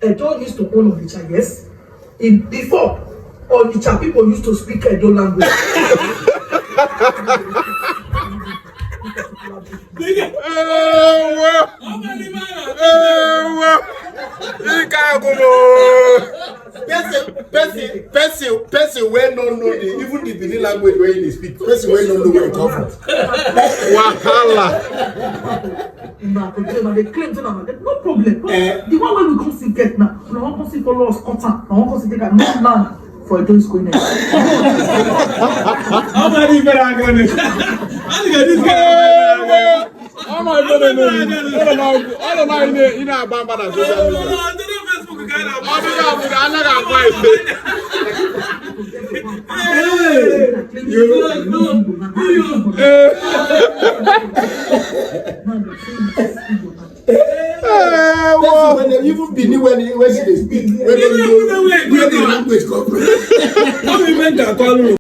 Edo used to own Onitsha, yes. Before, Onitsha people used to speak Edo language. Person where no know even the Bini language where they speak. Person where no know where it come from. Wahala. They claim to them, no problem. The one where we come see get now, we want to see follow us contact. I want to see take a no land for those going there. How many people are going to? I think this guy. I don't know in a bamba that even Bini when she speak, where the language come from.